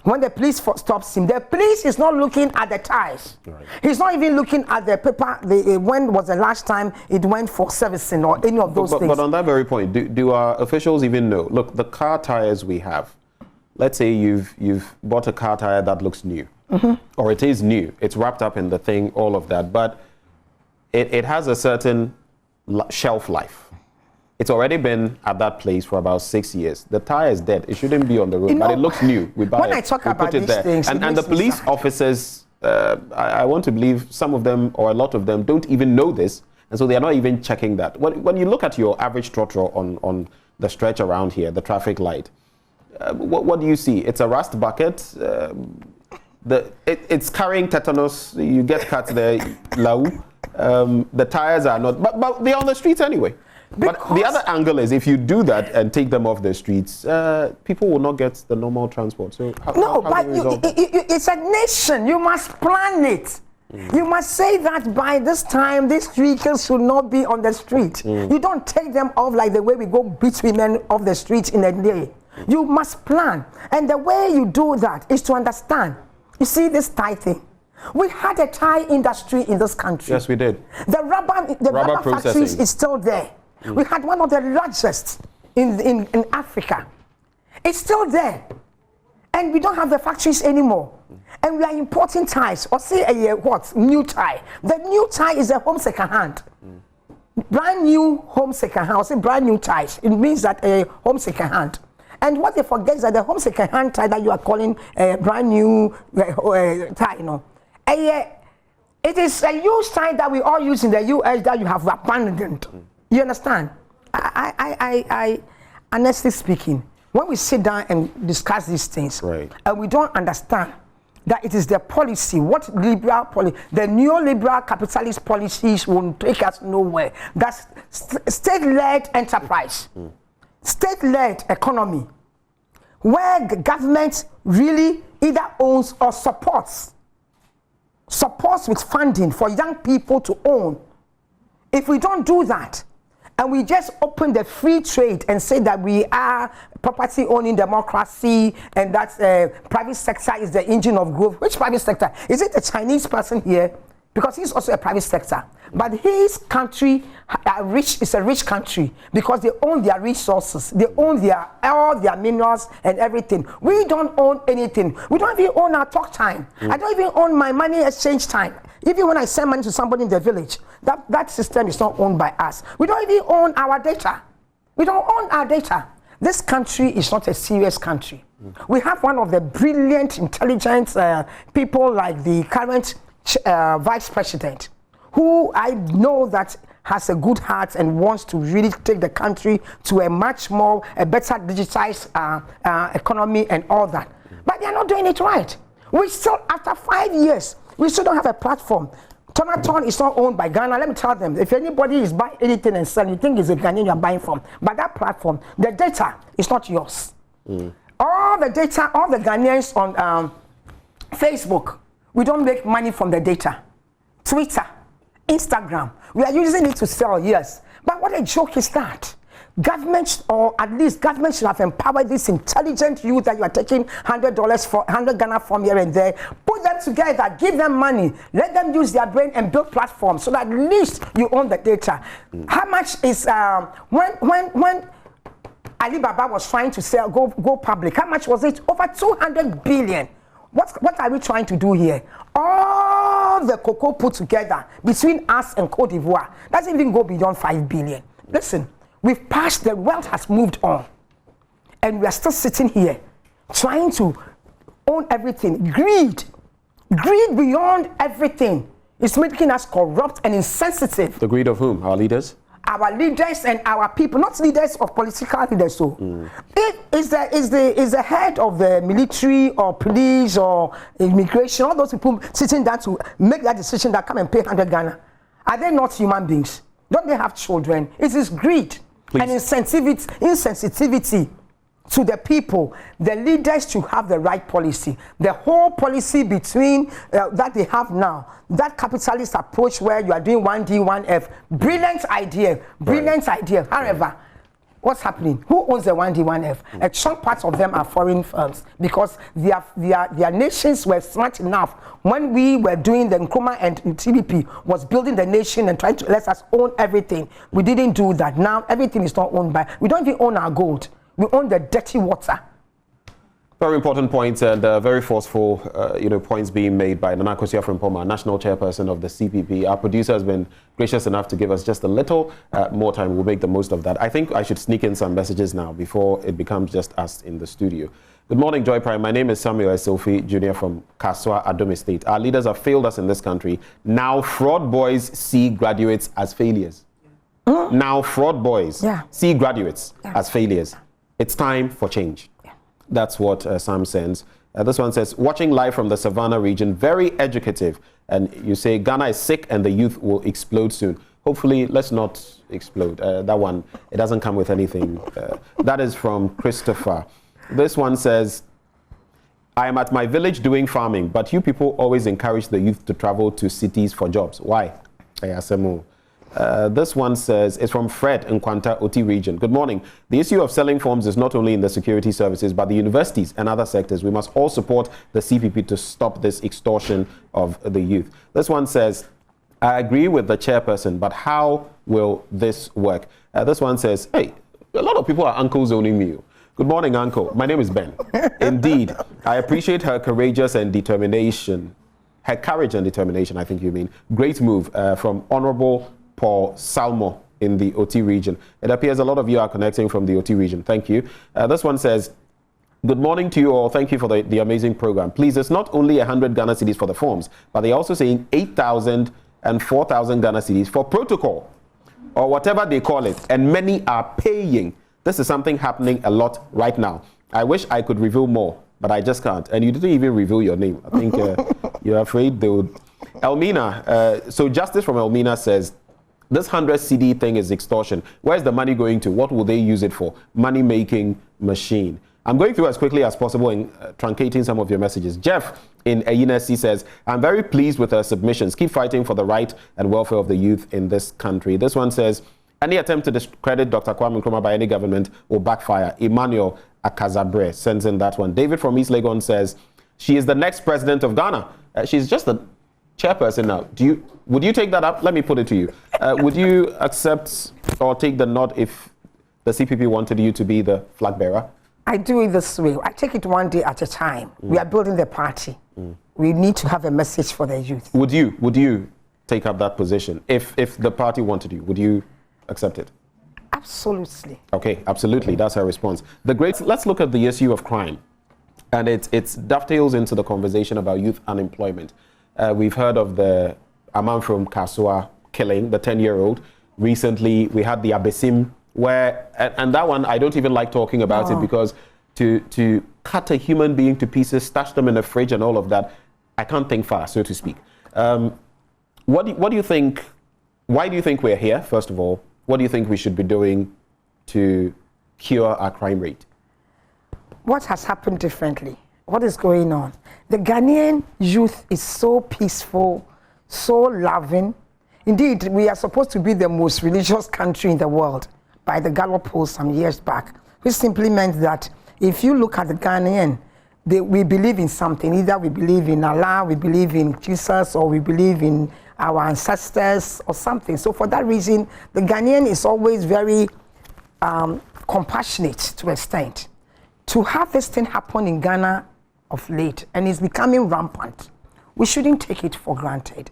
when the police stops him, the police is not looking at the tires. Right. He's not even looking at the paper. When was the last time it went for servicing or any of those things? But on that very point, do our officials even know? Look, the car tires we have. Let's say you've bought a car tire that looks new, or it is new. It's wrapped up in the thing, all of that, but it has a certain shelf life. It's already been at that place for about 6 years. The tire is dead. It shouldn't be on the road, but it looks new. We buy when it. I talk we about put it these there. things, and the police officers, I want to believe some of them or a lot of them don't even know this, and so they are not even checking that. When you look at your average trotro on the stretch around here, the traffic light, what do you see? It's a rust bucket. It's carrying tetanus. You get cuts there, lau. The tires are not, but they're on the streets anyway. But the other angle is if you do that and take them off the streets, people will not get the normal transport. So it's a nation. You must plan it. You must say that by this time, these vehicles should not be on the street. You don't take them off like the way we go beat women off the street in a day. You must plan. And the way you do that is to understand. You see this tie thing? We had a tie industry in this country. Yes, we did. The rubber factories is still there. We had one of the largest in Africa. It's still there. And we don't have the factories anymore. And we are importing ties. Or say new tie. The new tie is a home second hand. Brand new home second hand. Or say brand new ties. It means that a home second hand. And what they forget is that the home second hand tie that you are calling a brand new tie, it is a used tie that we all use in the US that you have abandoned. You understand? I honestly speaking, when we sit down and discuss these things, right, and we don't understand that it is the policy, what liberal policy, the neoliberal capitalist policies will take us nowhere. That's state-led enterprise, state-led economy, where the government really either owns or supports with funding for young people to own. If we don't do that, and we just open the free trade and say that we are property owning democracy and that private sector is the engine of growth. Which private sector? Is it a Chinese person here? Because he's also a private sector. But his country is a rich country because they own their resources. They own all their minerals and everything. We don't own anything. We don't even own our talk time. I don't even own my money exchange time. Even when I send money to somebody in the village, that system is not owned by us. We don't even own our data. We don't own our data. This country is not a serious country. We have one of the brilliant, intelligent people like the current vice president, who I know that has a good heart and wants to really take the country to a better digitized economy and all that. But they're not doing it right. We still, after 5 years, we still don't have a platform. Tonaton is not owned by Ghana. Let me tell them, if anybody is buying anything and selling, you think it's a Ghanaian you're buying from. But that platform, the data is not yours. All the data, all the Ghanaians on Facebook, we don't make money from the data. Twitter, Instagram, we are using it to sell, yes. But what a joke is that? Government, or at least government, should have empowered this intelligent youth that you are taking $100 for 100 Ghana from here and there. Put them together, give them money, let them use their brain and build platforms so that at least you own the data. How much is when Alibaba was trying to sell go public? How much was it? Over 200 billion. What are we trying to do here? All the cocoa put together between us and Cote d'Ivoire doesn't even go beyond 5 billion. Listen. We've passed, the world has moved on. And we are still sitting here trying to own everything. Greed beyond everything is making us corrupt and insensitive. The greed of whom? Our leaders? Our leaders and our people, not leaders of political leaders. So, it is the head of the military or police or immigration, all those people sitting down to make that decision that come and pay 100 Ghana. Are they not human beings? Don't they have children? It is greed and insensitivity to the people. The leaders to have the right policy. The whole policy between that they have now, that capitalist approach where you are doing 1D, 1F, brilliant idea. However, what's happening? Who owns the 1D, 1F? A chunk part of them are foreign firms because their nations were smart enough when we were doing the Nkrumah and CPP was building the nation and trying to let us own everything. We didn't do that. Now everything is not owned by. We don't even own our gold. We own the dirty water. Very important points and very forceful, points being made by Nana Akosua Frimpong, national chairperson of the CPP. Our producer has been gracious enough to give us just a little more time. We'll make the most of that. I think I should sneak in some messages now before it becomes just us in the studio. Good morning, Joy Prime. My name is Samuel Sophie Jr. from Kaswa, Adom State. Our leaders have failed us in this country. Now fraud boys see graduates as failures. Now fraud boys see graduates as failures. It's time for change. That's what Sam sends. This one says, watching live from the Savannah region, very educative. And you say, Ghana is sick and the youth will explode soon. Hopefully, let's not explode. That one, it doesn't come with anything. That is from Christopher. This one says, I am at my village doing farming, but you people always encourage the youth to travel to cities for jobs. Why? This one says, it's from Fred in Kwanta, Oti region. Good morning. The issue of selling forms is not only in the security services, but the universities and other sectors. We must all support the CPP to stop this extortion of the youth. This one says, I agree with the chairperson, but how will this work? This one says, hey, a lot of people are uncles owning me. Good morning, uncle. My name is Ben. Indeed, I appreciate her courageous and determination. Her courage and determination, I think you mean. Great move from Honorable Paul Salmo in the OT region. It appears a lot of you are connecting from the OT region. Thank you. This one says, good morning to you all. Thank you for the amazing program. Please, it's not only 100 Ghana cedis for the forms, but they're also saying 8,000 and 4,000 Ghana cedis for protocol or whatever they call it. And many are paying. This is something happening a lot right now. I wish I could reveal more, but I just can't. And you didn't even reveal your name. I think you're afraid they would. Elmina, so Justice from Elmina says, this 100 CD thing is extortion. Where's the money going to? What will they use it for? Money-making machine. I'm going through as quickly as possible and truncating some of your messages. Jeff in Ayinesi says, I'm very pleased with her submissions. Keep fighting for the right and welfare of the youth in this country. This one says, any attempt to discredit Dr. Kwame Nkrumah by any government will backfire. Emmanuel Akazabre sends in that one. David from East Legon says, she is the next president of Ghana. She's just the chairperson now. Would you take that up? Let me put it to you. Would you accept or take the nod if the CPP wanted you to be the flag bearer? I do it this way. I take it one day at a time. We are building the party. We need to have a message for the youth. Would you take up that position if the party wanted you? Would you accept it? Absolutely. Okay, absolutely. That's her response. Let's look at the issue of crime, and it dovetails into the conversation about youth unemployment. We've heard of the Aman from Kaswa killing, the 10-year-old. Recently, we had the Abesim, and that one, I don't even like talking about it because to cut a human being to pieces, stash them in a fridge and all of that, I can't think far, so to speak. What do you think, why do you think we're here, first of all? What do you think we should be doing to cure our crime rate? What has happened differently? What is going on? The Ghanaian youth is so peaceful, so loving. Indeed, we are supposed to be the most religious country in the world by the Gallup poll some years back, which simply meant that if you look at the Ghanaian, we believe in something. Either we believe in Allah, we believe in Jesus, or we believe in our ancestors or something. So for that reason, the Ghanaian is always very compassionate to an extent. To have this thing happen in Ghana of late, and it's becoming rampant, we shouldn't take it for granted.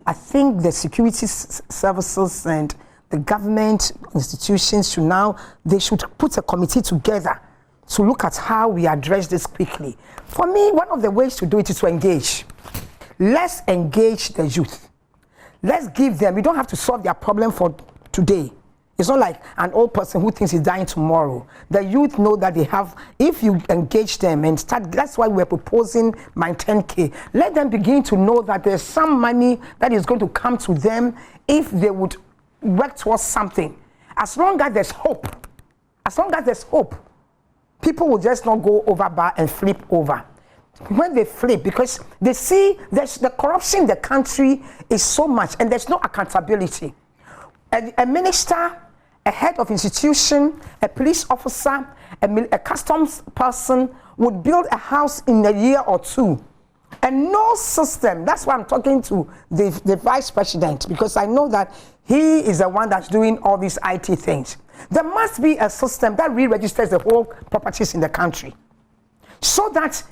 I think the security services and the government institutions should put a committee together to look at how we address this quickly. For me, one of the ways to do it is to engage. Let's engage the youth. Let's give them, we don't have to solve their problem for today. It's not like an old person who thinks he's dying tomorrow. The youth know that they have, if you engage them and start, that's why we're proposing my 10K. Let them begin to know that there's some money that is going to come to them if they would work towards something. As long as there's hope, people will just not go over bar and flip over. When they flip, because they see the corruption in the country is so much and there's no accountability. A minister, a head of institution, a police officer, a customs person would build a house in a year or two. And no system, that's why I'm talking to the vice president, because I know that he is the one that's doing all these IT things. There must be a system that re-registers the whole properties in the country. So that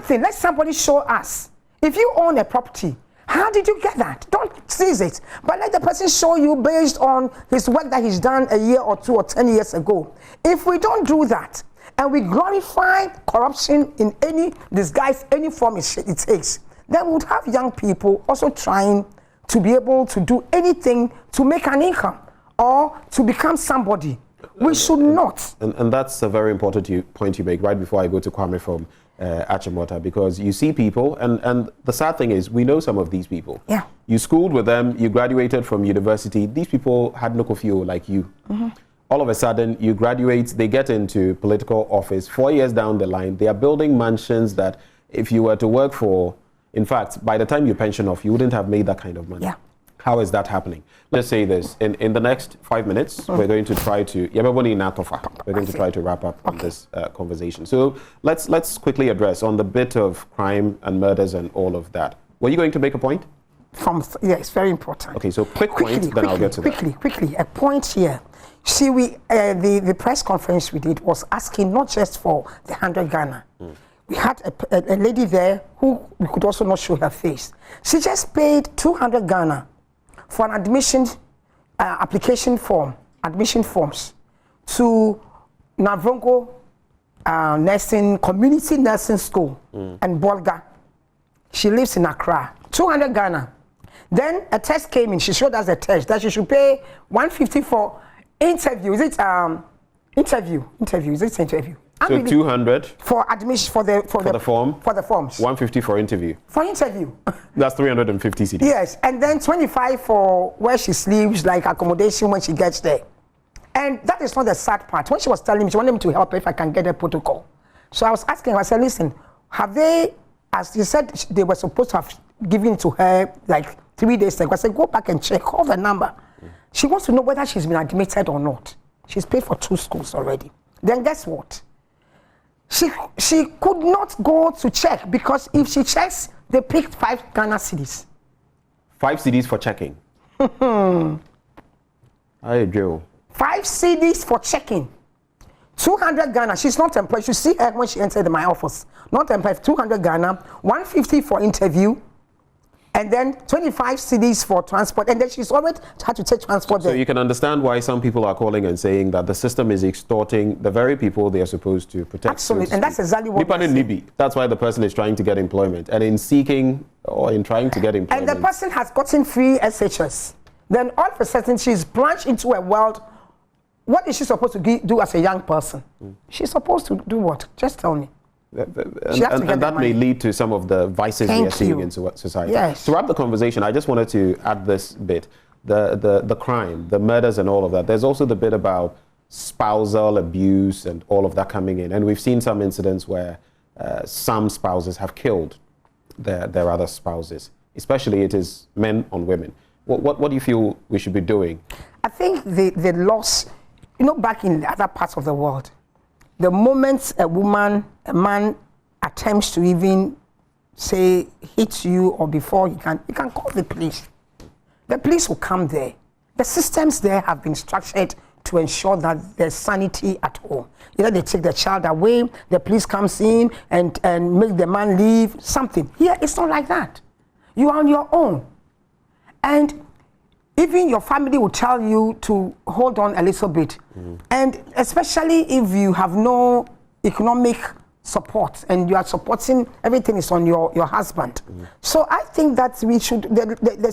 let somebody show us. If you own a property, how did you get that? Don't seize it. But let the person show you based on his work that he's done a year or 2 or 10 years ago. If we don't do that, and we glorify corruption in any disguise, any form it takes, then we would have young people also trying to be able to do anything to make an income or to become somebody. We should not. And that's a very important point you make right before I go to Kwame from Achimota, because you see people, and the sad thing is we know some of these people. Yeah. You schooled with them, you graduated from university. These people had no kofio like you. Mm-hmm. All of a sudden, you graduate, they get into political office. 4 years down the line, they are building mansions that if you were to work for, in fact, by the time you pension off, you wouldn't have made that kind of money. Yeah. How is that happening? Let's say this. In the next 5 minutes, we're going to try to wrap up on this conversation. So let's quickly address on the bit of crime and murders and all of that. Were you going to make a point? Yeah, it's very important. Okay, so point, then I'll get to that. Quickly, a point here. See, the press conference we did was asking not just for the 100 Ghana. We had a lady there who we could also not show her face. She just paid 200 Ghana for an admission application form, admission forms to Navrongo Community Nursing School and Bolga. She lives in Accra. 200 Ghana. Then a test came in. She showed us a test that she should pay 150 for interview. Is it interview? Is it interview? So 200 for admission for the form. For the forms. 150 for interview. For interview. That's 350 cedis. Yes, and then 25 for where she sleeps, like accommodation when she gets there. And that is not the sad part. When she was telling me, she wanted me to help her if I can get a protocol. So I was asking her, I said, listen, have they, as you said, they were supposed to have given to her like 3 days ago. I said, go back and check, call the number. She wants to know whether she's been admitted or not. She's paid for 2 schools already. Then guess what? She could not go to check because if she checks, they picked 5 Ghana cedis. 5 cedis for checking. Hi, Joe. 5 cedis for checking. 200 Ghana. She's not employed. You see her when she entered my office. Not employed. 200 Ghana. 150 for interview. And then 25 cedis for transport. And then she's already had to take transport there. So you can understand why some people are calling and saying that the system is extorting the very people they are supposed to protect. Absolutely. And that's exactly what we're saying. That's why the person is trying to get employment. And in seeking or in trying to get employment. And the person has gotten free SHS. Then all of a sudden she's plunged into a world. What is she supposed to do as a young person? She's supposed to do what? Just tell me. And that may lead to some of the vices we are seeing in society. Yes. To wrap the conversation, I just wanted to add this bit. The crime, the murders and all of that. There's also the bit about spousal abuse and all of that coming in. And we've seen some incidents where some spouses have killed their other spouses. Especially it is men on women. What do you feel we should be doing? I think the loss, back in other parts of the world, the moment a man attempts to even say hit you or before you can call the police. The police will come there. The systems there have been structured to ensure that there's sanity at home. Either they take the child away, the police comes in and make the man leave, something. Here, it's not like that. You are on your own. And even your family will tell you to hold on a little bit. And especially if you have no economic support, and you are supporting, everything is on your husband. So I think that we should, the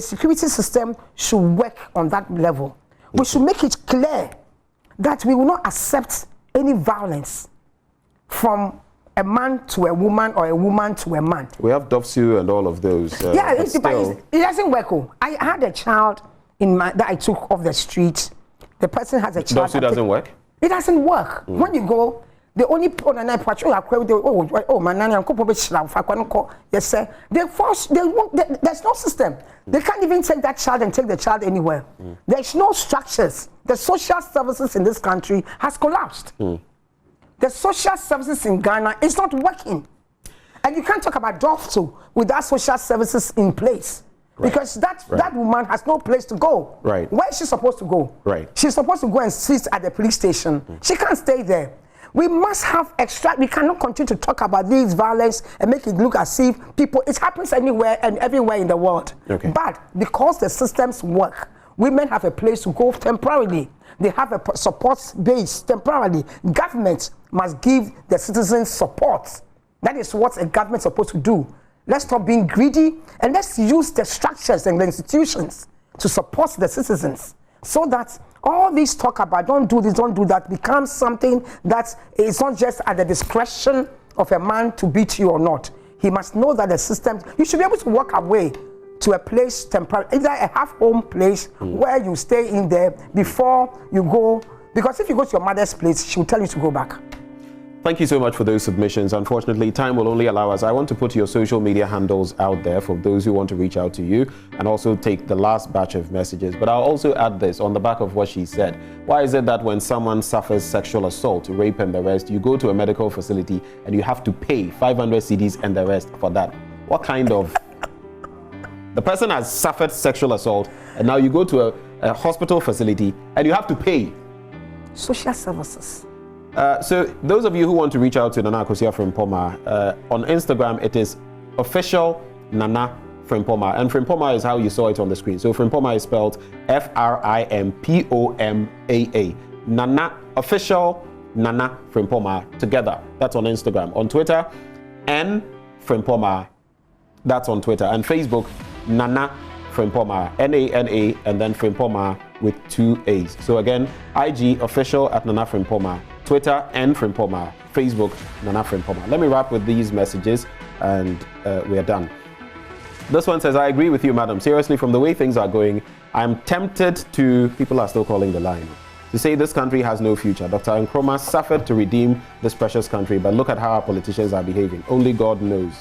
security system should work on that level. We should make it clear that we will not accept any violence from a man to a woman or a woman to a man. We have DOFSU and all of those. Yeah, it doesn't work. I had a child that I took off the street. The person has a child. DOFSU doesn't work? It doesn't work. When you go, they only put on a patch. Oh, my nanny, I'm going to yes, sir. There's no system. They can't even take that child and take the child anywhere. There's no structures. The social services in this country has collapsed. The social services in Ghana is not working. And you can't talk about DOFSU without social services in place. Right. Because that woman has no place to go. Right. Where is she supposed to go? Right. She's supposed to go and sit at the police station. She can't stay there. We must have we cannot continue to talk about this violence and make it look as if it happens anywhere and everywhere in the world. Okay. But because the systems work, women have a place to go temporarily. They have a support base temporarily. Government must give the citizens support. That is what a government is supposed to do. Let's stop being greedy and let's use the structures and the institutions to support the citizens so that all this talk about don't do this, don't do that becomes something that is not just at the discretion of a man to beat you or not. He must know that the system, you should be able to walk away to a place temporary, either a half-home place where you stay in there before you go, because if you go to your mother's place, she will tell you to go back. Thank you so much for those submissions. Unfortunately, time will only allow us. I want to put your social media handles out there for those who want to reach out to you and also take the last batch of messages. But I'll also add this on the back of what she said. Why is it that when someone suffers sexual assault, rape and the rest, you go to a medical facility and you have to pay 500 cedis and the rest for that? What kind of... The person has suffered sexual assault and now you go to a hospital facility and you have to pay. Social services. So those of you who want to reach out to Nana Akosua Frimpoma, on Instagram it is official Nana Frimpoma, and Frimpoma is how you saw it on the screen. So Frimpoma is spelled F-R-I-M-P-O-M-A-A. Nana, official Nana Frimpoma together. That's on Instagram. On Twitter, N Frimpoma. That's on Twitter. And Facebook, Nana Frimpoma, N-A-N-A, and then Frimpoma with 2 A's. So again, IG official at Nana Frimpoma. Twitter, N Frimpoma. Facebook, Nana Frimpoma. Let me wrap with these messages and we are done. This one says, I agree with you, madam. Seriously, from the way things are going, I'm tempted to, people are still calling the line, to say this country has no future. Dr. Nkrumah suffered to redeem this precious country, but look at how our politicians are behaving. Only God knows.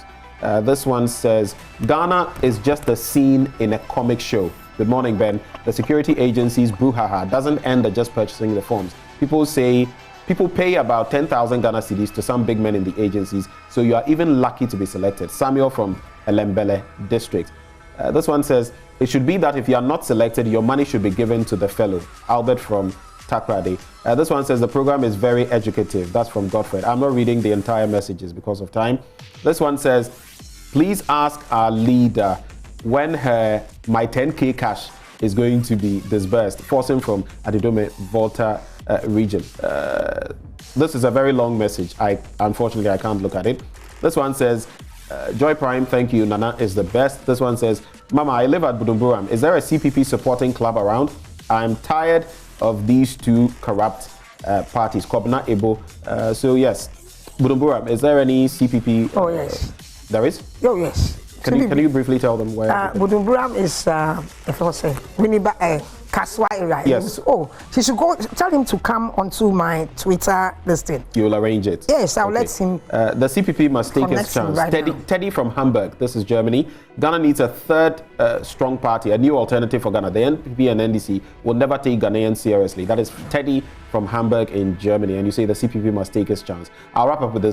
This one says, Ghana is just a scene in a comic show. Good morning, Ben. The security agency's brouhaha doesn't end at just purchasing the forms. People pay about 10,000 Ghana cedis to some big men in the agencies, so you are even lucky to be selected. Samuel from Elembele district. This one says, it should be that if you are not selected, your money should be given to the fellow. Albert from Takrade. This one says, the program is very educative. That's from Godfred. I'm not reading the entire messages because of time. This one says, please ask our leader when my 10K cash is going to be disbursed. Forcing from Adidome Volta region. This is a very long message. Unfortunately, I can't look at it. This one says, Joy Prime, thank you. Nana is the best. This one says, Mama, I live at Budumburam. Is there a CPP supporting club around? I'm tired of these two corrupt parties, Kobna Ebo. So yes, Budumburam, is there any CPP? Oh yes. There is? Oh yes. Can you briefly tell them where? Budumburam is, if I say, Winneba, Kaswa area. Yes. He should go, tell him to come onto my Twitter listing. You will arrange it? Yes, I'll let him. The CPP must take its chance. Right Teddy from Hamburg, this is Germany. Ghana needs a third strong party, a new alternative for Ghana. The NPP and NDC will never take Ghanaians seriously. That is Teddy from Hamburg in Germany. And you say the CPP must take its chance. I'll wrap up with this.